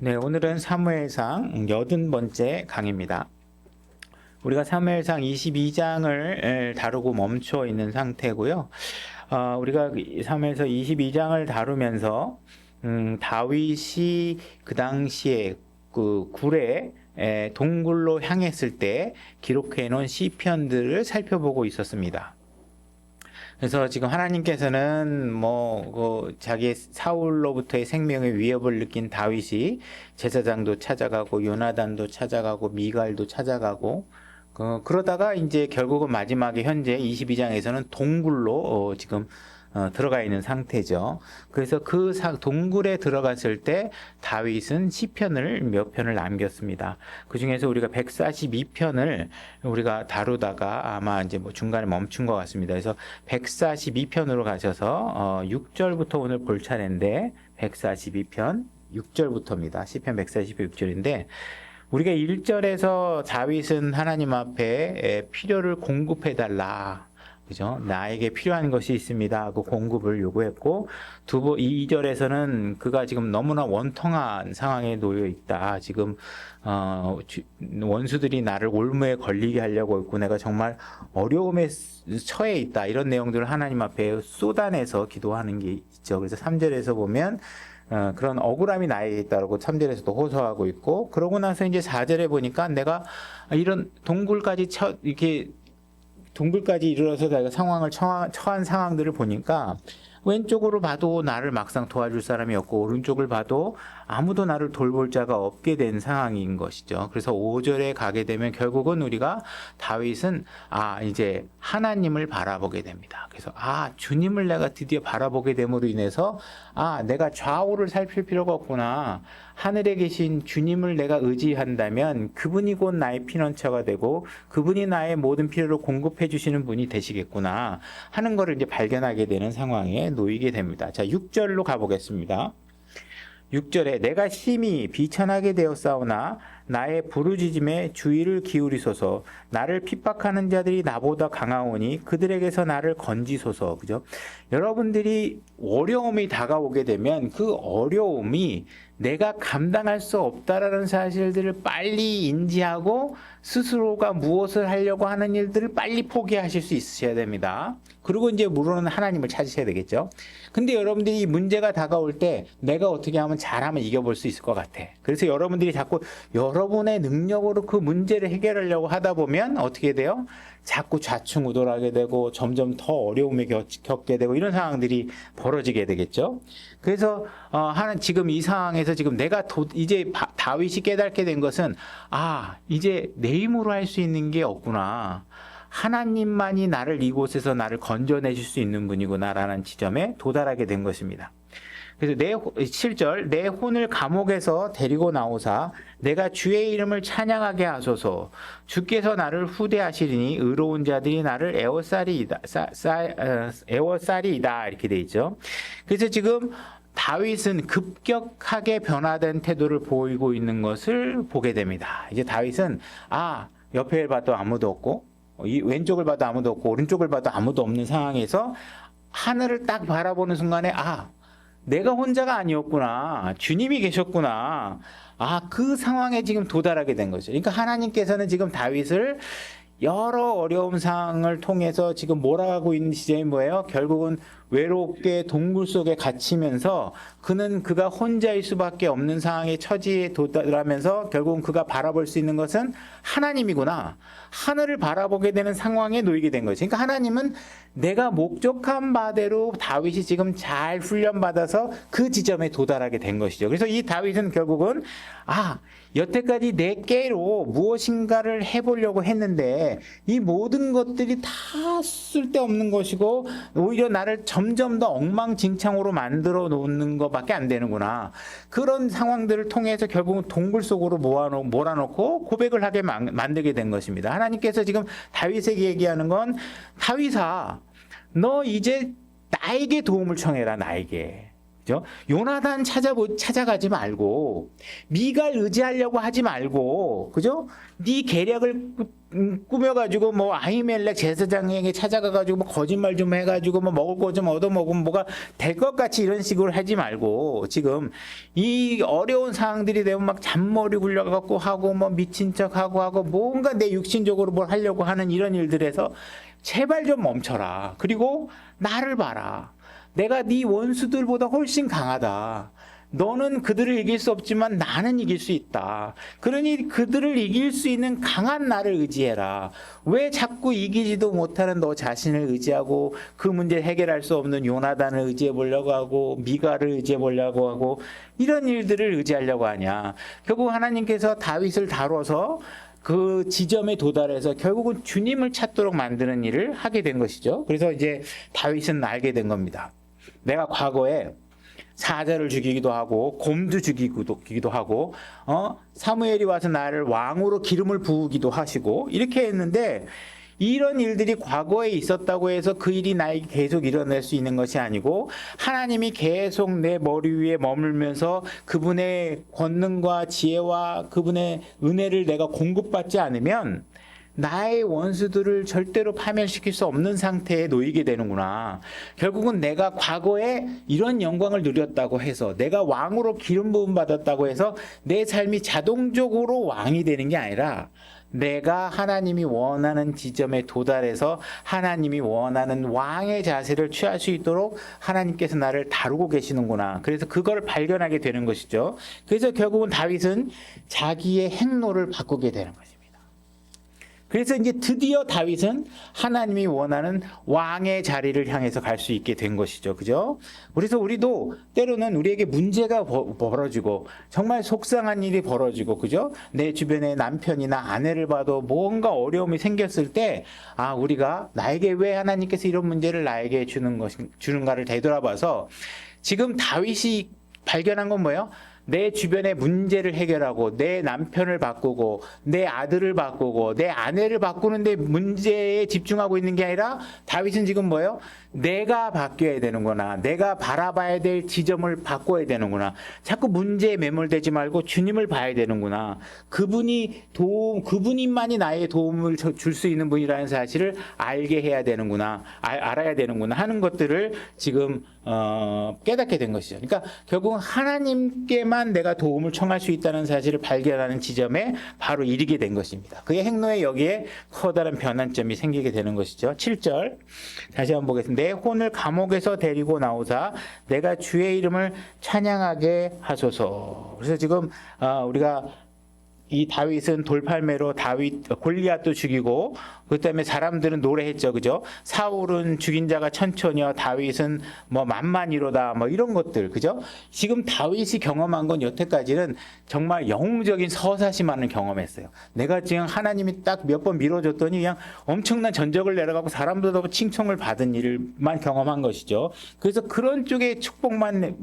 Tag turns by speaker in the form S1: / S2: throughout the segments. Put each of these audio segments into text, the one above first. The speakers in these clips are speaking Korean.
S1: 네, 오늘은 사무엘상 80번째 강의입니다. 우리가 사무엘상 22장을 다루고 멈춰 있는 상태고요. 우리가 사무엘서 22장을 다루면서 다윗이 그 당시에 그 굴에 동굴로 향했을 때 기록해 놓은 시편들을 살펴보고 있었습니다. 그래서 지금 하나님께서는 자기 사울로부터의 생명의 위협을 느낀 다윗이 제사장도 찾아가고 요나단도 찾아가고 미갈도 찾아가고 그러다가 이제 결국은 마지막에 현재 22장에서는 동굴로 지금 들어가 있는 상태죠. 그래서 그 동굴에 들어갔을 때 다윗은 시편을 몇 편을 남겼습니다. 그 중에서 우리가 142편을 우리가 다루다가 아마 이제 중간에 멈춘 것 같습니다. 그래서 142편으로 가셔서 6절부터 오늘 볼 차례인데 142편 6절부터입니다. 시편 146절인데 우리가 1절에서 다윗은 하나님 앞에 필요를 공급해 달라. 그죠? 나에게 필요한 것이 있습니다. 그 공급을 요구했고, 2절에서는 그가 지금 너무나 원통한 상황에 놓여 있다. 지금, 원수들이 나를 올무에 걸리게 하려고 있고, 내가 정말 어려움에 처해 있다. 이런 내용들을 하나님 앞에 쏟아내서 기도하는 게 있죠. 그래서 3절에서 보면, 그런 억울함이 나에게 있다고 3절에서도 호소하고 있고, 그러고 나서 이제 4절에 보니까 내가 이런 동굴까지 이르러서 내가 상황을 처한 상황들을 보니까 왼쪽으로 봐도 나를 막상 도와줄 사람이 없고 오른쪽을 봐도 아무도 나를 돌볼 자가 없게 된 상황인 것이죠. 그래서 5절에 가게 되면 결국은 우리가 다윗은 이제 하나님을 바라보게 됩니다. 그래서 주님을 내가 드디어 바라보게 됨으로 인해서 내가 좌우를 살필 필요가 없구나. 하늘에 계신 주님을 내가 의지한다면 그분이 곧 나의 피난처가 되고 그분이 나의 모든 필요를 공급해 주시는 분이 되시겠구나 하는 것을 이제 발견하게 되는 상황에 놓이게 됩니다. 자, 6절로 가보겠습니다. 6절에 내가 심히 비천하게 되었사오나 나의 부르짖음에 주의를 기울이소서. 나를 핍박하는 자들이 나보다 강하오니 그들에게서 나를 건지소서. 그죠? 여러분들이 어려움이 다가오게 되면 그 어려움이 내가 감당할 수 없다라는 사실들을 빨리 인지하고 스스로가 무엇을 하려고 하는 일들을 빨리 포기하실 수 있으셔야 됩니다. 그리고 이제 물론 하나님을 찾으셔야 되겠죠. 근데 여러분들이 이 문제가 다가올 때 내가 어떻게 하면 잘하면 이겨볼 수 있을 것 같아. 그래서 여러분들이 자꾸 여러분의 능력으로 그 문제를 해결하려고 하다 보면 어떻게 돼요? 자꾸 좌충우돌하게 되고 점점 더 어려움에 겪게 되고 이런 상황들이 벌어지게 되겠죠. 그래서 지금 이 상황에서 지금 내가 이제 다윗이 깨닫게 된 것은 이제 내 힘으로 할 수 있는 게 없구나. 하나님만이 이곳에서 나를 건져내 줄 수 있는 분이구나라는 지점에 도달하게 된 것입니다. 그래서 7절 내 혼을 감옥에서 데리고 나오사 내가 주의 이름을 찬양하게 하소서. 주께서 나를 후대하시리니 의로운 자들이 나를 애워싸리이다 이렇게 돼 있죠. 그래서 지금 다윗은 급격하게 변화된 태도를 보이고 있는 것을 보게 됩니다. 이제 다윗은 옆에 봐도 아무도 없고 이 왼쪽을 봐도 아무도 없고 오른쪽을 봐도 아무도 없는 상황에서 하늘을 딱 바라보는 순간에 내가 혼자가 아니었구나. 주님이 계셨구나. 그 상황에 지금 도달하게 된 거죠. 그러니까 하나님께서는 지금 다윗을 여러 어려움 상황을 통해서 지금 몰아가고 있는 지점이 뭐예요? 결국은 외롭게 동굴 속에 갇히면서 그가 혼자일 수밖에 없는 상황의 처지에 도달하면서 결국은 그가 바라볼 수 있는 것은 하나님이구나. 하늘을 바라보게 되는 상황에 놓이게 된 거죠. 그러니까 하나님은 내가 목적한 바대로 다윗이 지금 잘 훈련받아서 그 지점에 도달하게 된 것이죠. 그래서 이 다윗은 결국은 여태까지 내 깨로 무엇인가를 해보려고 했는데 이 모든 것들이 다 쓸데없는 것이고 오히려 나를 점점 더 엉망진창으로 만들어 놓는 것밖에 안 되는구나. 그런 상황들을 통해서 결국은 동굴 속으로 몰아놓고 고백을 하게 만들게 된 것입니다. 하나님께서 지금 다윗에게 얘기하는 건 다윗아, 너 이제 나에게 도움을 청해라. 나에게. 그죠? 요나단 찾아가지 말고 미갈 의지하려고 하지 말고 그죠? 네 계략을 꾸며가지고 뭐 아히멜렉 제사장에게 찾아가가지고 뭐 거짓말 좀 해가지고 뭐 먹을 거 좀 얻어먹으면 뭐가 될 것 같이 이런 식으로 하지 말고 지금 이 어려운 상황들이 되면 막 잔머리 굴려갖고 하고 뭐 미친 척하고 뭔가 내 육신적으로 뭘 하려고 하는 이런 일들에서 제발 좀 멈춰라. 그리고 나를 봐라. 내가 네 원수들보다 훨씬 강하다. 너는 그들을 이길 수 없지만 나는 이길 수 있다. 그러니 그들을 이길 수 있는 강한 나를 의지해라. 왜 자꾸 이기지도 못하는 너 자신을 의지하고 그 문제 해결할 수 없는 요나단을 의지해 보려고 하고 미가를 의지해 보려고 하고 이런 일들을 의지하려고 하냐. 결국 하나님께서 다윗을 다뤄서 그 지점에 도달해서 결국은 주님을 찾도록 만드는 일을 하게 된 것이죠. 그래서 이제 다윗은 알게 된 겁니다. 내가 과거에 사자를 죽이기도 하고 곰도 죽이기도 하고 사무엘이 와서 나를 왕으로 기름을 부으기도 하시고 이렇게 했는데 이런 일들이 과거에 있었다고 해서 그 일이 나에게 계속 일어날 수 있는 것이 아니고 하나님이 계속 내 머리 위에 머물면서 그분의 권능과 지혜와 그분의 은혜를 내가 공급받지 않으면 나의 원수들을 절대로 파멸시킬 수 없는 상태에 놓이게 되는구나. 결국은 내가 과거에 이런 영광을 누렸다고 해서 내가 왕으로 기름 부음 받았다고 해서 내 삶이 자동적으로 왕이 되는 게 아니라 내가 하나님이 원하는 지점에 도달해서 하나님이 원하는 왕의 자세를 취할 수 있도록 하나님께서 나를 다루고 계시는구나. 그래서 그걸 발견하게 되는 것이죠. 그래서 결국은 다윗은 자기의 행로를 바꾸게 되는 거죠. 그래서 이제 드디어 다윗은 하나님이 원하는 왕의 자리를 향해서 갈 수 있게 된 것이죠. 그죠? 그래서 우리도 때로는 우리에게 문제가 벌어지고 정말 속상한 일이 벌어지고 그죠? 내 주변에 남편이나 아내를 봐도 뭔가 어려움이 생겼을 때 우리가 나에게 왜 하나님께서 이런 문제를 나에게 주는가를 되돌아봐서 지금 다윗이 발견한 건 뭐예요? 내 주변의 문제를 해결하고 내 남편을 바꾸고 내 아들을 바꾸고 내 아내를 바꾸는데 문제에 집중하고 있는 게 아니라 다윗은 지금 뭐예요? 내가 바뀌어야 되는구나. 내가 바라봐야 될 지점을 바꿔야 되는구나. 자꾸 문제에 매몰되지 말고 주님을 봐야 되는구나. 그분이만이 나의 도움을 줄 수 있는 분이라는 사실을 알게 해야 되는구나. 알아야 되는구나 하는 것들을 지금 깨닫게 된 것이죠. 그러니까 결국 하나님께만 내가 도움을 청할 수 있다는 사실을 발견하는 지점에 바로 이르게 된 것입니다. 그의 행로에 여기에 커다란 변환점이 생기게 되는 것이죠. 7절 다시 한번 보겠습니다. 내 혼을 감옥에서 데리고 나오사 내가 주의 이름을 찬양하게 하소서. 그래서 지금 우리가 이 다윗은 돌팔매로 골리앗도 죽이고 그다음에 사람들은 노래했죠, 그죠? 사울은 죽인 자가 천천이여 다윗은 뭐 만만이로다, 뭐 이런 것들, 그죠? 지금 다윗이 경험한 건 여태까지는 정말 영웅적인 서사시만을 경험했어요. 내가 지금 하나님이 딱 몇 번 밀어줬더니 그냥 엄청난 전적을 내려가고 사람들도 칭송을 받은 일만 경험한 것이죠. 그래서 그런 쪽의 축복만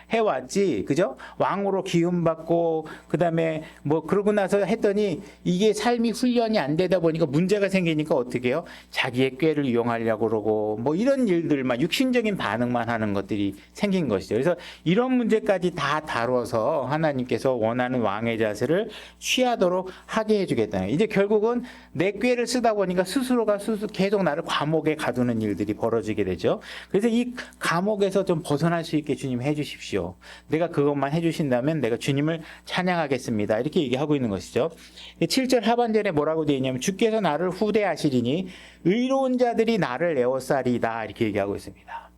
S1: 해왔지, 그죠? 왕으로 기운받고 그다음에 뭐 그러고 나서 했더니 이게 삶이 훈련이 안 되다 보니까 문제가 생기니까 어떻게 해요? 자기의 꾀를 이용하려고 그러고 뭐 이런 일들만 육신적인 반응만 하는 것들이 생긴 것이죠. 그래서 이런 문제까지 다 다뤄서 하나님께서 원하는 왕의 자세를 취하도록 하게 해주겠다는 거예요. 이제 결국은 내 꾀를 쓰다 보니까 스스로가 계속 나를 감옥에 가두는 일들이 벌어지게 되죠. 그래서 이 감옥에서 좀 벗어날 수 있게 주님 해주십시오. 내가 그것만 해주신다면 내가 주님을 찬양하겠습니다. 이렇게 얘기하고 있는 것이죠. 7절 하반절에 뭐라고 되어 있냐면 주께서 나를 후대하시리니 의로운 자들이 나를 에워싸리다 이렇게 얘기하고 있습니다.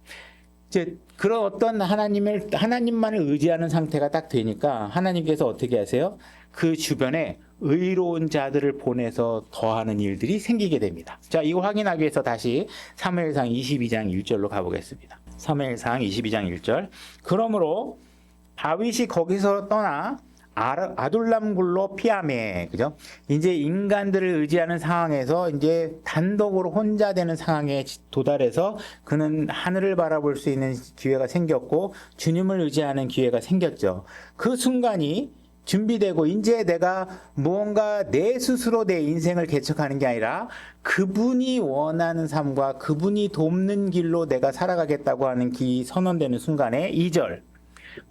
S1: 이제 그런 어떤 하나님만을 의지하는 상태가 딱 되니까 하나님께서 어떻게 하세요? 그 주변에 의로운 자들을 보내서 더하는 일들이 생기게 됩니다. 자, 이거 확인하기 위해서 다시 사무엘상 22장 1절로 가보겠습니다. 사무엘상 22장 1절. 그러므로 다윗이 거기서 떠나 아둘람 굴로 피하매, 그죠? 이제 인간들을 의지하는 상황에서 이제 단독으로 혼자 되는 상황에 도달해서 그는 하늘을 바라볼 수 있는 기회가 생겼고 주님을 의지하는 기회가 생겼죠. 그 순간이 준비되고 이제 내가 무언가 내 스스로 내 인생을 개척하는 게 아니라 그분이 원하는 삶과 그분이 돕는 길로 내가 살아가겠다고 하는 선언되는 순간에 2절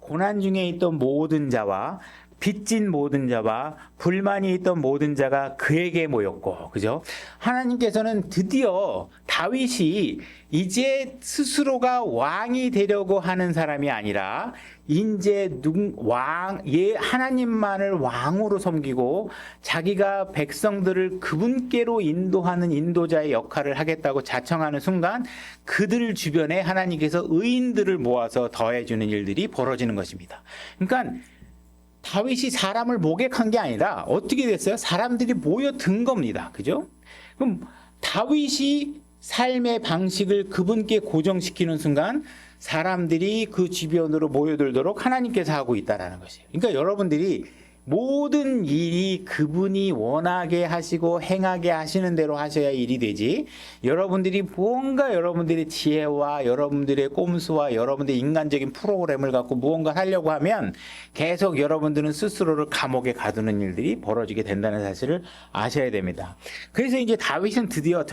S1: 고난 중에 있던 모든 자와 빚진 모든 자와 불만이 있던 모든 자가 그에게 모였고, 그죠? 하나님께서는 드디어 다윗이 이제 스스로가 왕이 되려고 하는 사람이 아니라 이제 하나님만을 왕으로 섬기고 자기가 백성들을 그분께로 인도하는 인도자의 역할을 하겠다고 자청하는 순간 그들 주변에 하나님께서 의인들을 모아서 더해주는 일들이 벌어지는 것입니다. 그러니까 다윗이 사람을 모객한 게 아니라 어떻게 됐어요? 사람들이 모여든 겁니다. 그죠? 그럼 다윗이 삶의 방식을 그분께 고정시키는 순간 사람들이 그 주변으로 모여들도록 하나님께서 하고 있다는 것이에요. 그러니까 여러분들이 모든 일이 그분이 원하게 하시고 행하게 하시는 대로 하셔야 일이 되지, 여러분들이 무언가 여러분들의 지혜와 여러분들의 꼼수와 여러분들의 인간적인 프로그램을 갖고 무언가 하려고 하면 계속 여러분들은 스스로를 감옥에 가두는 일들이 벌어지게 된다는 사실을 아셔야 됩니다. 그래서 이제 다윗은 드디어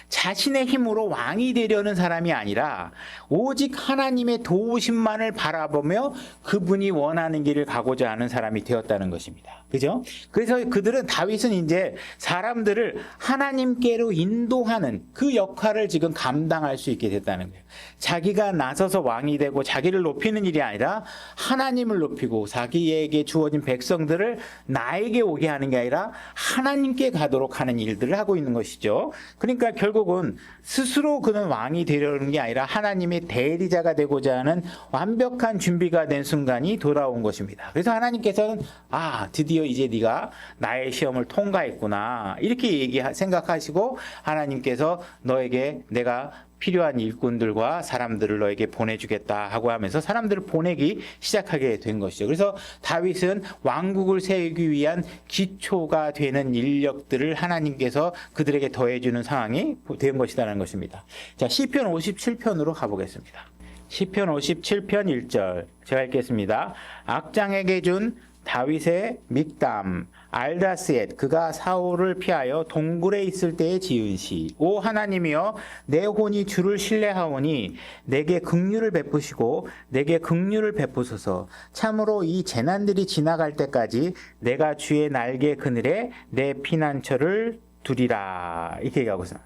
S1: 자신의 힘으로 왕이 되려는 사람이 아니라 오직 하나님의 도우심만을 바라보며 그분이 원하는 길을 가고자 하는 사람이 되었다는 것입니다. 그죠? 그래서 다윗은 이제 사람들을 하나님께로 인도하는 그 역할을 지금 감당할 수 있게 됐다는 거예요. 자기가 나서서 왕이 되고 자기를 높이는 일이 아니라 하나님을 높이고 자기에게 주어진 백성들을 나에게 오게 하는 게 아니라 하나님께 가도록 하는 일들을 하고 있는 것이죠. 그러니까 결국은 스스로 그는 왕이 되려는 게 아니라 하나님의 대리자가 되고자 하는 완벽한 준비가 된 순간이 돌아온 것입니다. 그래서 하나님께서는 드디어 이제 네가 나의 시험을 통과했구나 이렇게 생각하시고 하나님께서 너에게 내가 필요한 일꾼들과 사람들을 너에게 보내주겠다 하고 하면서 사람들을 보내기 시작하게 된 것이죠. 그래서 다윗은 왕국을 세우기 위한 기초가 되는 인력들을 하나님께서 그들에게 더해주는 상황이 된 것이라는 것입니다. 자, 시편 57편으로 가보겠습니다. 시편 57편 1절 제가 읽겠습니다. 악장에게 준 다윗의 믹담 알다스엣 그가 사울을 피하여 동굴에 있을 때에 지은 시. 오 하나님이여 내 혼이 주를 신뢰하오니 내게 긍휼을 베푸시고 내게 긍휼을 베푸소서. 참으로 이 재난들이 지나갈 때까지 내가 주의 날개 그늘에 내 피난처를 두리라. 이렇게 얘기하고 있어요.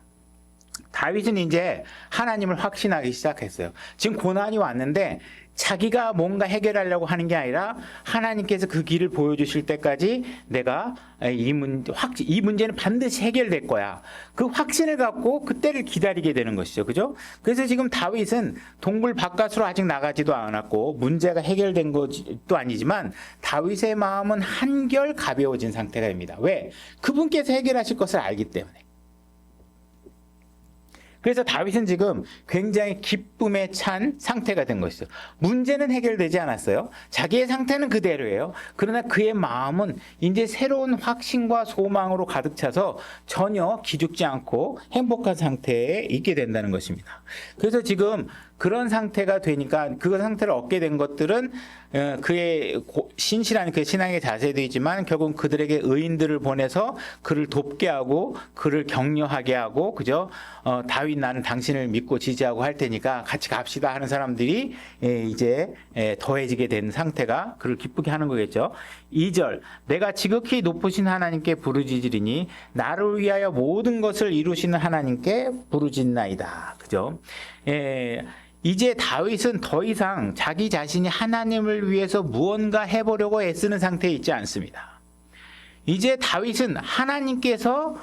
S1: 다윗은 이제 하나님을 확신하기 시작했어요. 지금 고난이 왔는데 자기가 뭔가 해결하려고 하는 게 아니라 하나님께서 그 길을 보여주실 때까지 내가 이 문제는 반드시 해결될 거야. 그 확신을 갖고 그때를 기다리게 되는 것이죠. 그죠? 그래서 지금 다윗은 동굴 바깥으로 아직 나가지도 않았고 문제가 해결된 것도 아니지만 다윗의 마음은 한결 가벼워진 상태가 됩니다. 왜? 그분께서 해결하실 것을 알기 때문에. 그래서 다윗은 지금 굉장히 기쁨에 찬 상태가 된 것이죠. 문제는 해결되지 않았어요. 자기의 상태는 그대로예요. 그러나 그의 마음은 이제 새로운 확신과 소망으로 가득 차서 전혀 기죽지 않고 행복한 상태에 있게 된다는 것입니다. 그래서 지금 그런 상태가 되니까 그 상태를 얻게 된 것들은 그의 신실한 그 신앙의 자세도 있지만 결국 그들에게 의인들을 보내서 그를 돕게 하고 그를 격려하게 하고 그죠? 다윗 나는 당신을 믿고 지지하고 할 테니까 같이 갑시다 하는 사람들이 이제 더해지게 된 상태가 그를 기쁘게 하는 거겠죠. 2절 내가 지극히 높으신 하나님께 부르짖으리니 나를 위하여 모든 것을 이루시는 하나님께 부르짖나이다. 그죠? 이제 다윗은 더 이상 자기 자신이 하나님을 위해서 무언가 해보려고 애쓰는 상태에 있지 않습니다. 이제 다윗은 하나님께서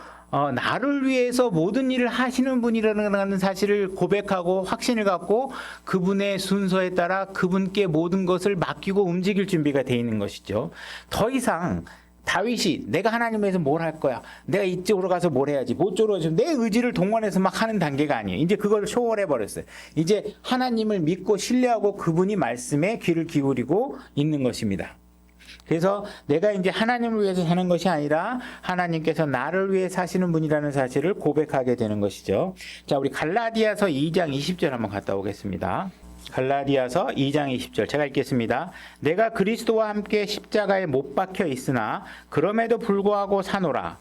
S1: 나를 위해서 모든 일을 하시는 분이라는 사실을 고백하고 확신을 갖고 그분의 순서에 따라 그분께 모든 것을 맡기고 움직일 준비가 되어 있는 것이죠. 더 이상 다윗이 내가 하나님 위해서 뭘 할 거야, 내가 이쪽으로 가서 뭘 해야지, 뭐쪽으로 가서 내 의지를 동원해서 막 하는 단계가 아니에요. 이제 그걸 초월해 버렸어요. 이제 하나님을 믿고 신뢰하고 그분이 말씀에 귀를 기울이고 있는 것입니다. 그래서 내가 이제 하나님을 위해서 사는 것이 아니라 하나님께서 나를 위해 사시는 분이라는 사실을 고백하게 되는 것이죠. 자, 우리 갈라디아서 2장 20절 한번 갔다 오겠습니다. 갈라디아서 2장 20절 제가 읽겠습니다. 내가 그리스도와 함께 십자가에 못 박혀 있으나 그럼에도 불구하고 사노라.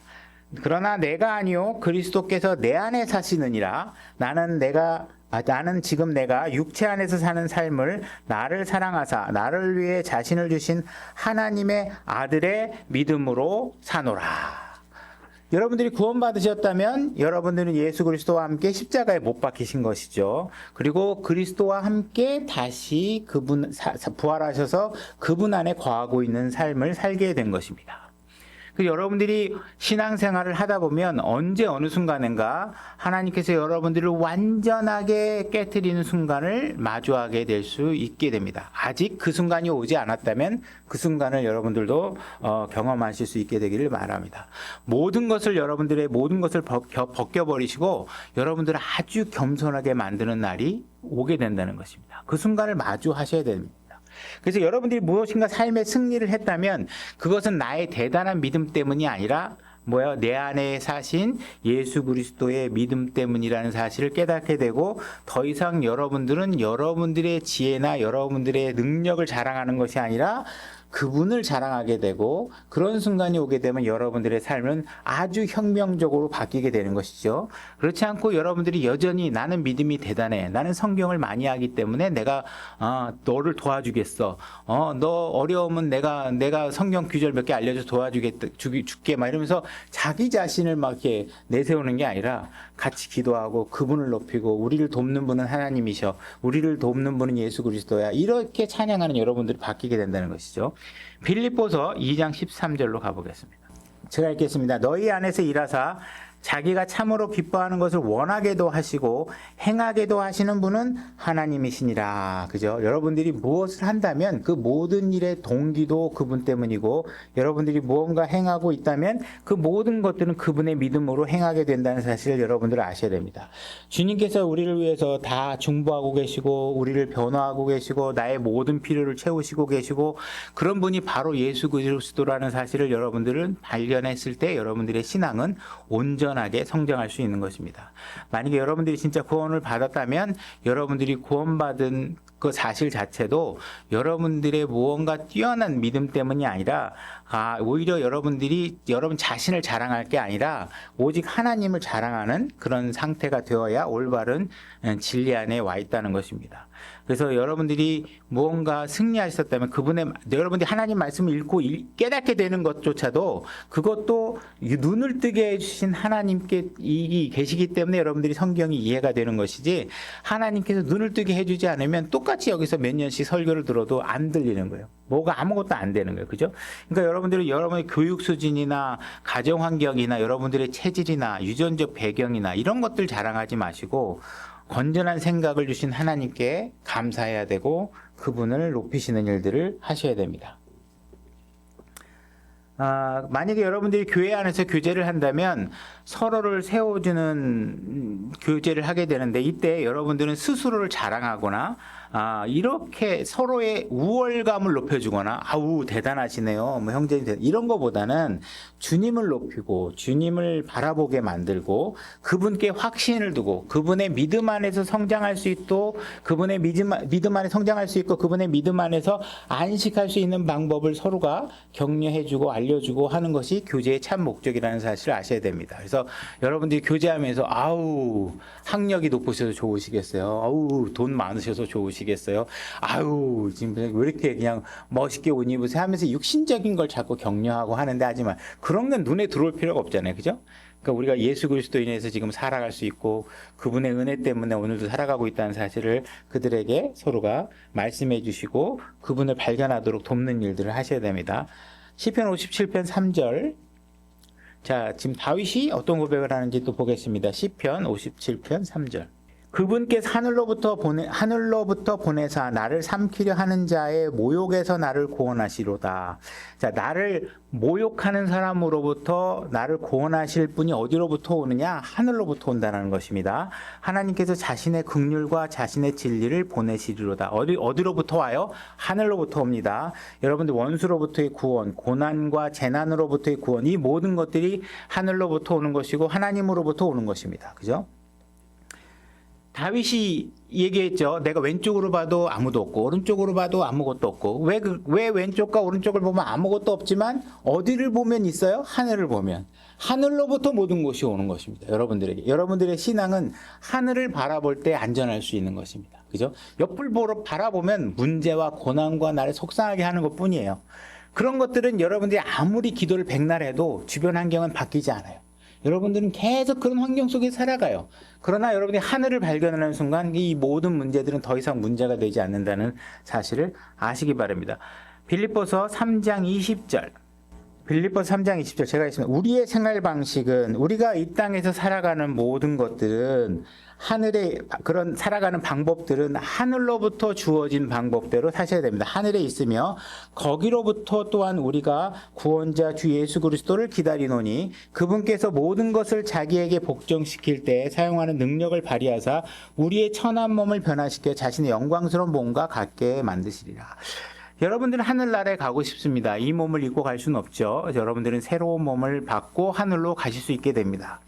S1: 그러나 내가 아니요 그리스도께서 내 안에 사시느니라. 나는 내가 나는 지금 내가 육체 안에서 사는 삶을 나를 사랑하사 나를 위해 자신을 주신 하나님의 아들의 믿음으로 사노라. 여러분들이 구원받으셨다면 여러분들은 예수 그리스도와 함께 십자가에 못 박히신 것이죠. 그리고 그리스도와 함께 다시 그분 부활하셔서 그분 안에 거하고 있는 삶을 살게 된 것입니다. 여러분들이 신앙생활을 하다 보면 언제 어느 순간인가 하나님께서 여러분들을 완전하게 깨트리는 순간을 마주하게 될 수 있게 됩니다. 아직 그 순간이 오지 않았다면 그 순간을 여러분들도 경험하실 수 있게 되기를 바랍니다. 모든 것을 벗겨버리시고 여러분들을 아주 겸손하게 만드는 날이 오게 된다는 것입니다. 그 순간을 마주하셔야 됩니다. 그래서 여러분들이 무엇인가 삶의 승리를 했다면 그것은 나의 대단한 믿음 때문이 아니라 내 안에 사신 예수 그리스도의 믿음 때문이라는 사실을 깨닫게 되고 더 이상 여러분들은 여러분들의 지혜나 여러분들의 능력을 자랑하는 것이 아니라 그분을 자랑하게 되고 그런 순간이 오게 되면 여러분들의 삶은 아주 혁명적으로 바뀌게 되는 것이죠. 그렇지 않고 여러분들이 여전히 나는 믿음이 대단해. 나는 성경을 많이 하기 때문에 내가 너를 도와주겠어. 너 어려우면 내가 성경 구절 몇 개 알려줘 줄게 막 이러면서 자기 자신을 막 이렇게 내세우는 게 아니라 같이 기도하고 그분을 높이고 우리를 돕는 분은 하나님이셔. 우리를 돕는 분은 예수 그리스도야. 이렇게 찬양하는 여러분들이 바뀌게 된다는 것이죠. 빌립보서 2장 13절로 가보겠습니다. 제가 읽겠습니다. 너희 안에서 일하사 자기가 참으로 기뻐하는 것을 원하게도 하시고 행하게도 하시는 분은 하나님이시니라. 그죠? 여러분들이 무엇을 한다면 그 모든 일의 동기도 그분 때문이고 여러분들이 무언가 행하고 있다면 그 모든 것들은 그분의 믿음으로 행하게 된다는 사실을 여러분들 아셔야 됩니다. 주님께서 우리를 위해서 다 중보하고 계시고 우리를 변화하고 계시고 나의 모든 필요를 채우시고 계시고 그런 분이 바로 예수 그리스도라는 사실을 여러분들은 발견했을 때 여러분들의 신앙은 온전하게 성장할 수 있는 것입니다. 만약에 여러분들이 진짜 구원을 받았다면 여러분들이 구원받은 그 사실 자체도 여러분들의 무언가 뛰어난 믿음 때문이 아니라 오히려 여러분들이 여러분 자신을 자랑할 게 아니라 오직 하나님을 자랑하는 그런 상태가 되어야 올바른 진리 안에 와 있다는 것입니다. 그래서 여러분들이 무언가 승리하셨다면 여러분들이 하나님 말씀을 읽고 깨닫게 되는 것조차도 그것도 눈을 뜨게 해주신 하나님께 계시기 때문에 여러분들이 성경이 이해가 되는 것이지 하나님께서 눈을 뜨게 해주지 않으면 똑같이 여기서 몇 년씩 설교를 들어도 안 들리는 거예요. 뭐가 아무것도 안 되는 거예요. 그죠? 그러니까 여러분들이 여러분의 교육 수준이나 가정 환경이나 여러분들의 체질이나 유전적 배경이나 이런 것들 자랑하지 마시고 건전한 생각을 주신 하나님께 감사해야 되고 그분을 높이시는 일들을 하셔야 됩니다. 만약에 여러분들이 교회 안에서 교제를 한다면 서로를 세워주는 교제를 하게 되는데 이때 여러분들은 스스로를 자랑하거나 이렇게 서로의 우월감을 높여주거나 대단하시네요. 뭐 형제님 이런 거보다는 주님을 높이고 주님을 바라보게 만들고 그분께 확신을 두고 그분의 믿음 안에서 성장할 수 있고 그분의 믿음 안에 성장할 수 있고 그분의 믿음 안에서 안식할 수 있는 방법을 서로가 격려해주고 알려주고 하는 것이 교제의 참 목적이라는 사실을 아셔야 됩니다. 그래서 여러분들이 교제하면서 학력이 높으셔서 좋으시겠어요. 돈 많으셔서 좋으시겠어요. 지금 왜 이렇게 그냥 멋있게 옷 입으세요 하면서 육신적인 걸 자꾸 격려하고 하는데 하지만 그런 건 눈에 들어올 필요가 없잖아요. 그죠? 그러니까 우리가 예수 그리스도인에서 지금 살아갈 수 있고 그분의 은혜 때문에 오늘도 살아가고 있다는 사실을 그들에게 서로가 말씀해 주시고 그분을 발견하도록 돕는 일들을 하셔야 됩니다. 시편 57편 3절. 자, 지금 다윗이 어떤 고백을 하는지 또 보겠습니다. 시편 57편 3절. 그분께서 하늘로부터 보내사 나를 삼키려 하는 자의 모욕에서 나를 구원하시로다. 자, 나를 모욕하는 사람으로부터 나를 구원하실 분이 어디로부터 오느냐? 하늘로부터 온다는 것입니다. 하나님께서 자신의 긍휼과 자신의 진리를 보내시리로다. 어디로부터 와요? 하늘로부터 옵니다. 여러분들 원수로부터의 구원, 고난과 재난으로부터의 구원, 이 모든 것들이 하늘로부터 오는 것이고 하나님으로부터 오는 것입니다. 그죠? 다윗이 얘기했죠. 내가 왼쪽으로 봐도 아무도 없고 오른쪽으로 봐도 아무것도 없고 왜 왼쪽과 오른쪽을 보면 아무것도 없지만 어디를 보면 있어요? 하늘을 보면. 하늘로부터 모든 것이 오는 것입니다. 여러분들에게. 여러분들의 신앙은 하늘을 바라볼 때 안전할 수 있는 것입니다. 그죠? 옆을 바라보면 문제와 고난과 나를 속상하게 하는 것뿐이에요. 그런 것들은 여러분들이 아무리 기도를 백날 해도 주변 환경은 바뀌지 않아요. 여러분들은 계속 그런 환경 속에 살아가요. 그러나 여러분이 하늘을 발견하는 순간 이 모든 문제들은 더 이상 문제가 되지 않는다는 사실을 아시기 바랍니다. 빌립보서 3장 20절. 빌립보서 3장 20절 제가 있습니다. 우리의 생활 방식은 우리가 이 땅에서 살아가는 모든 것들은 하늘에 그런 살아가는 방법들은 하늘로부터 주어진 방법대로 사셔야 됩니다. 하늘에 있으며 거기로부터 또한 우리가 구원자 주 예수 그리스도를 기다리노니 그분께서 모든 것을 자기에게 복종시킬 때 사용하는 능력을 발휘하사 우리의 천한 몸을 변화시켜 자신의 영광스러운 몸과 같게 만드시리라. 여러분들은 하늘나라에 가고 싶습니다. 이 몸을 입고 갈 수는 없죠. 여러분들은 새로운 몸을 받고 하늘로 가실 수 있게 됩니다.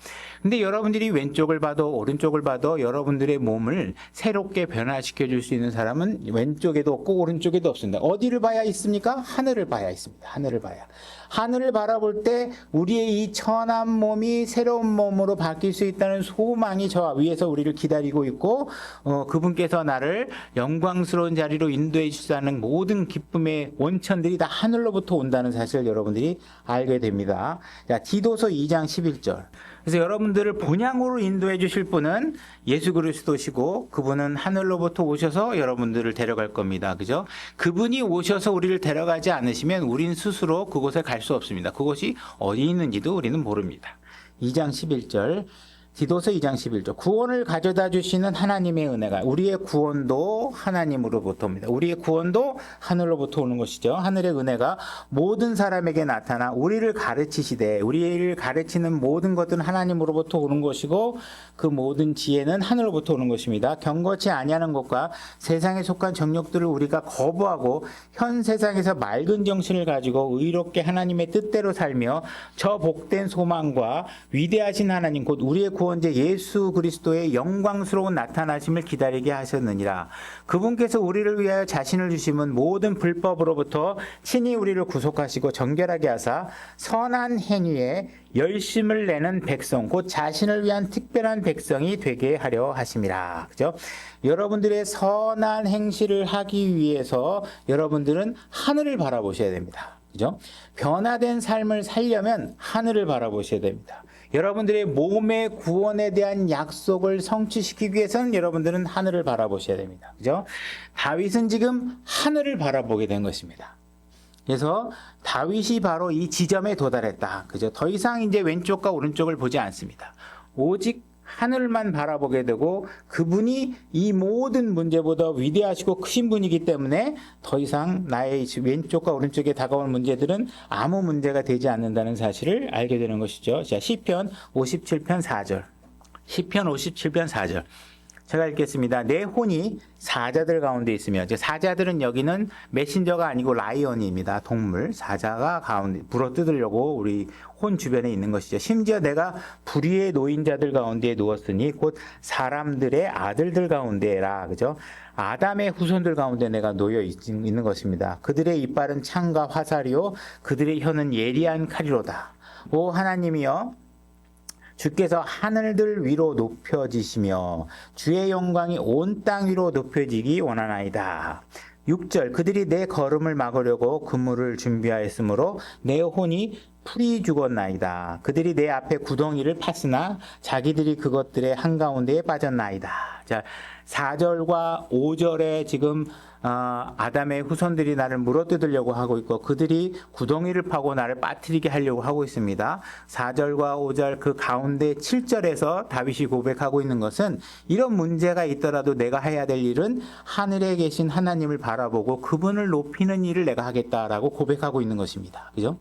S1: 근데 여러분들이 왼쪽을 봐도 오른쪽을 봐도 여러분들의 몸을 새롭게 변화시켜 줄 수 있는 사람은 왼쪽에도 없고 오른쪽에도 없습니다. 어디를 봐야 있습니까? 하늘을 봐야 있습니다. 하늘을 봐야. 하늘을 바라볼 때 우리의 이 천한 몸이 새로운 몸으로 바뀔 수 있다는 소망이 저 위에서 우리를 기다리고 있고 그분께서 나를 영광스러운 자리로 인도해 주시다는 모든 기쁨의 원천들이 다 하늘로부터 온다는 사실을 여러분들이 알게 됩니다. 자, 디도서 2장 11절. 그래서 여러분들을 본향으로 인도해 주실 분은 예수 그리스도시고 그분은 하늘로부터 오셔서 여러분들을 데려갈 겁니다. 그죠? 그분이 오셔서 우리를 데려가지 않으시면 우린 스스로 그곳에 갈 수 없습니다. 그곳이 어디 있는지도 우리는 모릅니다. 2장 11절. 디도서 2장 11절. 구원을 가져다 주시는 하나님의 은혜가 우리의 구원도 하나님으로부터 옵니다. 우리의 구원도 하늘로부터 오는 것이죠. 하늘의 은혜가 모든 사람에게 나타나 우리를 가르치시되 우리를 가르치는 모든 것들은 하나님으로부터 오는 것이고 그 모든 지혜는 하늘로부터 오는 것입니다. 경거치 아니하는 것과 세상에 속한 정욕들을 우리가 거부하고 현 세상에서 맑은 정신을 가지고 의롭게 하나님의 뜻대로 살며 저 복된 소망과 위대하신 하나님 곧 우리의 구원자 예수 그리스도의 영광스러운 나타나심을 기다리게 하셨느니라. 그분께서 우리를 위하여 자신을 주심은 모든 불법으로부터 친히 우리를 구속하시고 정결하게 하사 선한 행위에 열심을 내는 백성 곧 자신을 위한 특별한 백성이 되게 하려 하심이라. 그죠? 여러분들의 선한 행실을 하기 위해서 여러분들은 하늘을 바라보셔야 됩니다. 그죠? 변화된 삶을 살려면 하늘을 바라보셔야 됩니다. 여러분들의 몸의 구원에 대한 약속을 성취시키기 위해서는 여러분들은 하늘을 바라보셔야 됩니다. 그죠? 다윗은 지금 하늘을 바라보게 된 것입니다. 그래서 다윗이 바로 이 지점에 도달했다. 그죠? 더 이상 이제 왼쪽과 오른쪽을 보지 않습니다. 오직 하늘만 바라보게 되고 그분이 이 모든 문제보다 위대하시고 크신 분이기 때문에 더 이상 나의 왼쪽과 오른쪽에 다가올 문제들은 아무 문제가 되지 않는다는 사실을 알게 되는 것이죠. 자, 시편 57편 4절. 시편 57편 4절. 제가 읽겠습니다. 내 혼이 사자들 가운데 있으며 사자들은 여기는 메신저가 아니고 라이언입니다. 동물. 사자가 가운데 물어뜯으려고 우리 혼 주변에 있는 것이죠. 심지어 내가 불의의 노인자들 가운데에 누웠으니 곧 사람들의 아들들 가운데라. 그죠? 아담의 후손들 가운데 내가 놓여 있는 것입니다. 그들의 이빨은 창과 화살이요 그들의 혀는 예리한 칼이로다. 오 하나님이여 주께서 하늘들 위로 높여지시며 주의 영광이 온 땅 위로 높여지기 원하나이다. 6절 그들이 내 걸음을 막으려고 그물을 준비하였으므로 내 혼이 풀이 죽었나이다. 그들이 내 앞에 구덩이를 팠으나 자기들이 그것들의 한가운데에 빠졌나이다. 자, 4절과 5절에 지금 아담의 후손들이 나를 물어뜯으려고 하고 있고 그들이 구덩이를 파고 나를 빠뜨리게 하려고 하고 있습니다. 4절과 5절 그 가운데 7절에서 다윗이 고백하고 있는 것은 이런 문제가 있더라도 내가 해야 될 일은 하늘에 계신 하나님을 바라보고 그분을 높이는 일을 내가 하겠다라고 고백하고 있는 것입니다. 그죠?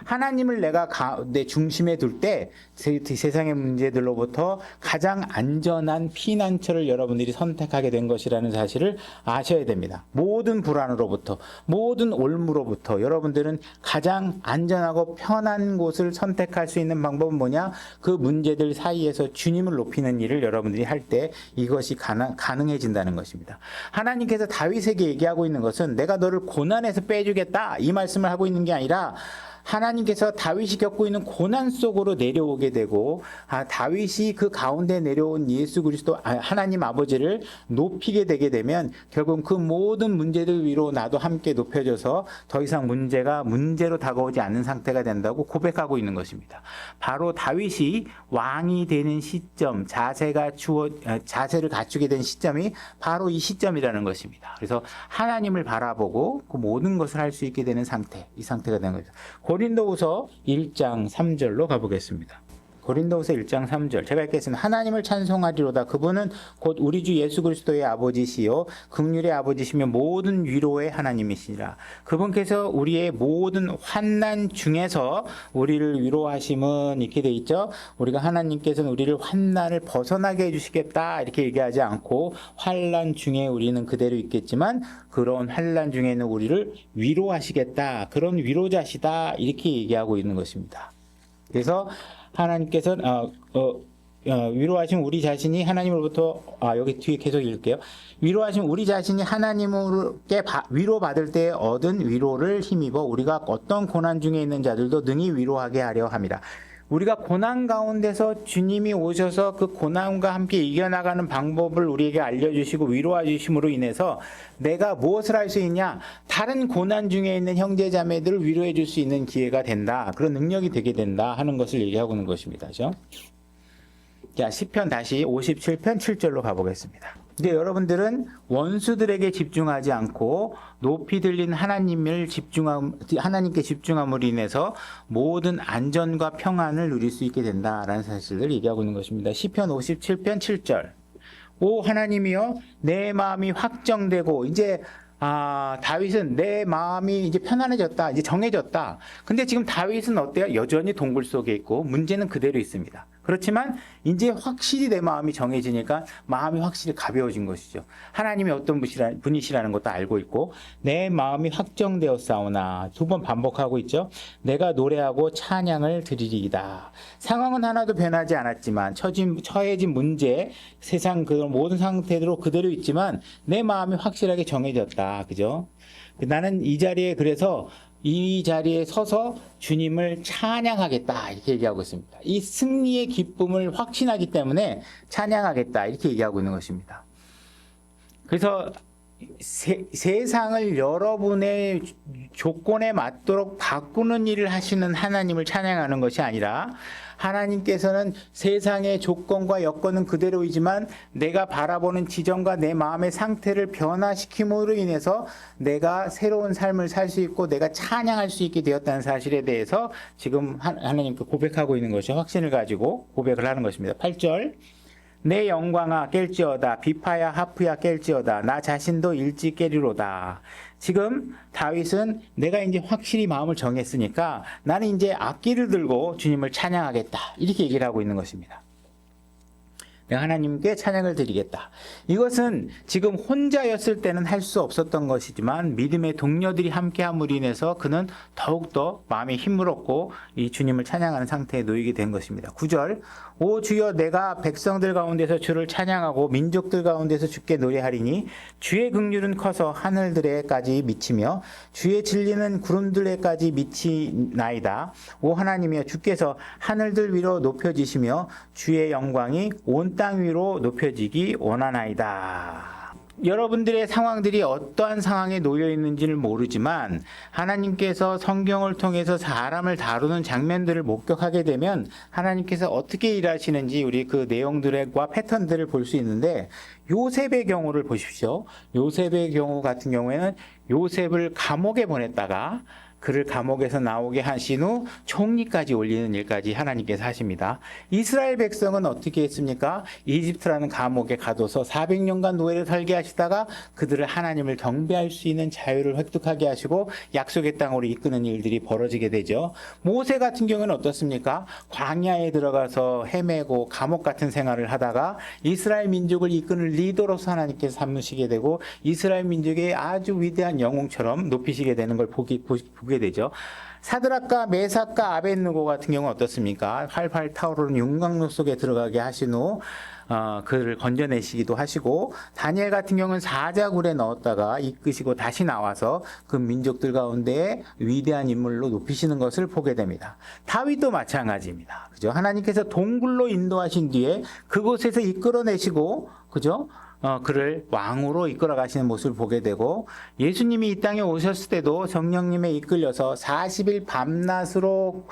S1: 하나님을 내가 내 중심에 둘 때 세상의 문제들로부터 가장 안전한 피난처를 여러분들이 선택하게 된 것이라는 사실을 아셔야 됩니다. 모든 불안으로부터, 모든 올무로부터 여러분들은 가장 안전하고 편한 곳을 선택할 수 있는 방법은 뭐냐? 그 문제들 사이에서 주님을 높이는 일을 여러분들이 할 때 이것이 가능해진다는 것입니다. 하나님께서 다윗에게 얘기하고 있는 것은 내가 너를 고난에서 빼주겠다 이 말씀을 하고 있는 게 아니라 하나님께서 다윗이 겪고 있는 고난 속으로 내려오게 되고 다윗이 그 가운데 내려온 예수 그리스도 하나님 아버지를 높이게 되게 되면 결국 그 모든 문제들 위로 나도 함께 높여져서 더 이상 문제가 문제로 다가오지 않는 상태가 된다고 고백하고 있는 것입니다. 바로 다윗이 왕이 되는 시점, 자세를 갖추게 된 시점이 바로 이 시점이라는 것입니다. 그래서 하나님을 바라보고 그 모든 것을 할 수 있게 되는 상태, 이 상태가 되는 거죠. 고린도후서 1장 3절로 가보겠습니다. 고린도후서 1장 3절 제가 읽겠습니다. 하나님을 찬송하리로다. 그분은 곧 우리 주 예수 그리스도의 아버지시요 긍휼의 아버지시며 모든 위로의 하나님이시라. 그분께서 우리의 모든 환난 중에서 우리를 위로하심은 이렇게 돼 있죠. 우리가 하나님께서는 우리를 환난을 벗어나게 해주시겠다 이렇게 얘기하지 않고 환난 중에 우리는 그대로 있겠지만 그런 환난 중에는 우리를 위로하시겠다. 그런 위로자시다 이렇게 얘기하고 있는 것입니다. 그래서 하나님께서는 위로하신 우리 자신이 하나님으로부터 여기 뒤에 계속 읽을게요. 위로하신 우리 자신이 하나님께 위로받을 때 얻은 위로를 힘입어 우리가 어떤 고난 중에 있는 자들도 능히 위로하게 하려 함이라. 우리가 고난 가운데서 주님이 오셔서 그 고난과 함께 이겨나가는 방법을 우리에게 알려주시고 위로해 주심으로 인해서 내가 무엇을 할 수 있냐? 다른 고난 중에 있는 형제 자매들을 위로해 줄 수 있는 기회가 된다. 그런 능력이 되게 된다 하는 것을 얘기하고 있는 것입니다. 그렇죠? 자, 시편 다시 57편 7절로 가보겠습니다. 이제 여러분들은 원수들에게 집중하지 않고 높이 들린 하나님께 집중함으로 인해서 모든 안전과 평안을 누릴 수 있게 된다라는 사실을 얘기하고 있는 것입니다. 시편 57편 7절. 오 하나님이여 내 마음이 확정되고 이제 다윗은 내 마음이 이제 편안해졌다. 이제 정해졌다. 근데 지금 다윗은 어때요? 여전히 동굴 속에 있고 문제는 그대로 있습니다. 그렇지만 이제 확실히 내 마음이 정해지니까 마음이 확실히 가벼워진 것이죠. 하나님이 어떤 분이시라는 것도 알고 있고 내 마음이 확정되었사오나 두 번 반복하고 있죠. 내가 노래하고 찬양을 드리리이다. 상황은 하나도 변하지 않았지만 처해진 문제, 세상 그 모든 상태대로 그대로 있지만 내 마음이 확실하게 정해졌다. 그죠? 나는 이 자리에 그래서 이 자리에 서서 주님을 찬양하겠다 이렇게 얘기하고 있습니다. 이 승리의 기쁨을 확신하기 때문에 찬양하겠다 이렇게 얘기하고 있는 것입니다. 그래서 세상을 여러분의 조건에 맞도록 바꾸는 일을 하시는 하나님을 찬양하는 것이 아니라 하나님께서는 세상의 조건과 여건은 그대로이지만 내가 바라보는 지점과 내 마음의 상태를 변화시킴으로 인해서 내가 새로운 삶을 살 수 있고 내가 찬양할 수 있게 되었다는 사실에 대해서 지금 하나님께 고백하고 있는 것이 확신을 가지고 고백을 하는 것입니다. 8절 내 영광아 깰지어다 비파야 하프야 깰지어다 나 자신도 일찍 깨리로다. 지금 다윗은 내가 이제 확실히 마음을 정했으니까 나는 이제 악기를 들고 주님을 찬양하겠다 이렇게 얘기를 하고 있는 것입니다. 내가 하나님께 찬양을 드리겠다. 이것은 지금 혼자였을 때는 할 수 없었던 것이지만 믿음의 동료들이 함께함으로 인해서 그는 더욱더 마음에 힘을 얻고 이 주님을 찬양하는 상태에 놓이게 된 것입니다. 9절 오 주여 내가 백성들 가운데서 주를 찬양하고 민족들 가운데서 주께 노래하리니 주의 긍휼은 커서 하늘들에까지 미치며 주의 진리는 구름들에까지 미치나이다. 오 하나님이여 주께서 하늘들 위로 높여지시며 주의 영광이 온 땅 위로 높여지기 원하나이다. 여러분들의 상황들이 어떠한 상황에 놓여 있는지를 모르지만 하나님께서 성경을 통해서 사람을 다루는 장면들을 목격하게 되면 하나님께서 어떻게 일하시는지 우리 그 내용들과 패턴들을 볼 수 있는데 요셉의 경우를 보십시오. 요셉의 경우 같은 경우에는 요셉을 감옥에 보냈다가 그를 감옥에서 나오게 하신 후 총리까지 올리는 일까지 하나님께서 하십니다. 이스라엘 백성은 어떻게 했습니까? 이집트라는 감옥에 가둬서 400년간 노예를 살게 하시다가 그들을 하나님을 경배할 수 있는 자유를 획득하게 하시고 약속의 땅으로 이끄는 일들이 벌어지게 되죠. 모세 같은 경우는 어떻습니까? 광야에 들어가서 헤매고 감옥 같은 생활을 하다가 이스라엘 민족을 이끄는 리더로서 하나님께서 삼으시게 되고 이스라엘 민족의 아주 위대한 영웅처럼 높이시게 되는 걸 보게 되죠. 사드락과 메삭과 아벳느고 같은 경우는 어떻습니까? 활활 타오르는 윤곽로 속에 들어가게 하신 후 그를 건져내시기도 하시고, 다니엘 같은 경우는 사자굴에 넣었다가 이끄시고 다시 나와서 그 민족들 가운데 위대한 인물로 높이시는 것을 보게 됩니다. 다윗도 마찬가지입니다. 그죠? 하나님께서 동굴로 인도하신 뒤에 그곳에서 이끌어내시고, 그죠? 그를 왕으로 이끌어 가시는 모습을 보게 되고, 예수님이 이 땅에 오셨을 때도 성령님에 이끌려서 40일 밤낮으로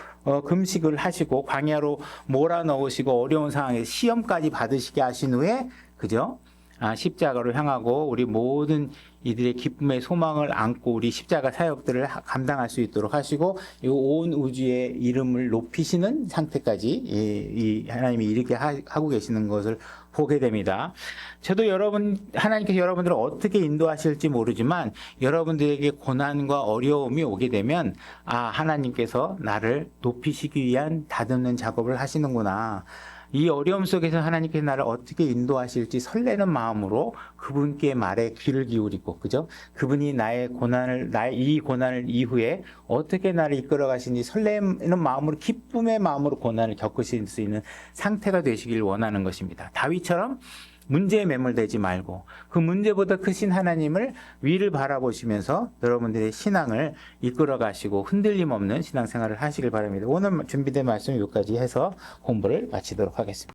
S1: 금식을 하시고 광야로 몰아넣으시고 어려운 상황에서 시험까지 받으시게 하신 후에, 그죠? 십자가로 향하고 우리 모든 이들의 기쁨의 소망을 안고 우리 십자가 사역들을 감당할 수 있도록 하시고 이 온 우주의 이름을 높이시는 상태까지 이 하나님이 이렇게 하고 계시는 것을 보게 됩니다. 저도 하나님께서 여러분들을 어떻게 인도하실지 모르지만 여러분들에게 고난과 어려움이 오게 되면 하나님께서 나를 높이시기 위한 다듬는 작업을 하시는구나. 이 어려움 속에서 하나님께서 나를 어떻게 인도하실지 설레는 마음으로 그분께 말에 귀를 기울이고, 그죠? 그분이 나의 이 고난을 이후에 어떻게 나를 이끌어 가시는지 설레는 마음으로, 기쁨의 마음으로 고난을 겪으실 수 있는 상태가 되시길 원하는 것입니다. 다윗처럼 문제에 매몰되지 말고 그 문제보다 크신 하나님을 위를 바라보시면서 여러분들의 신앙을 이끌어 가시고 흔들림 없는 신앙생활을 하시길 바랍니다. 오늘 준비된 말씀 여기까지 해서 공부를 마치도록 하겠습니다.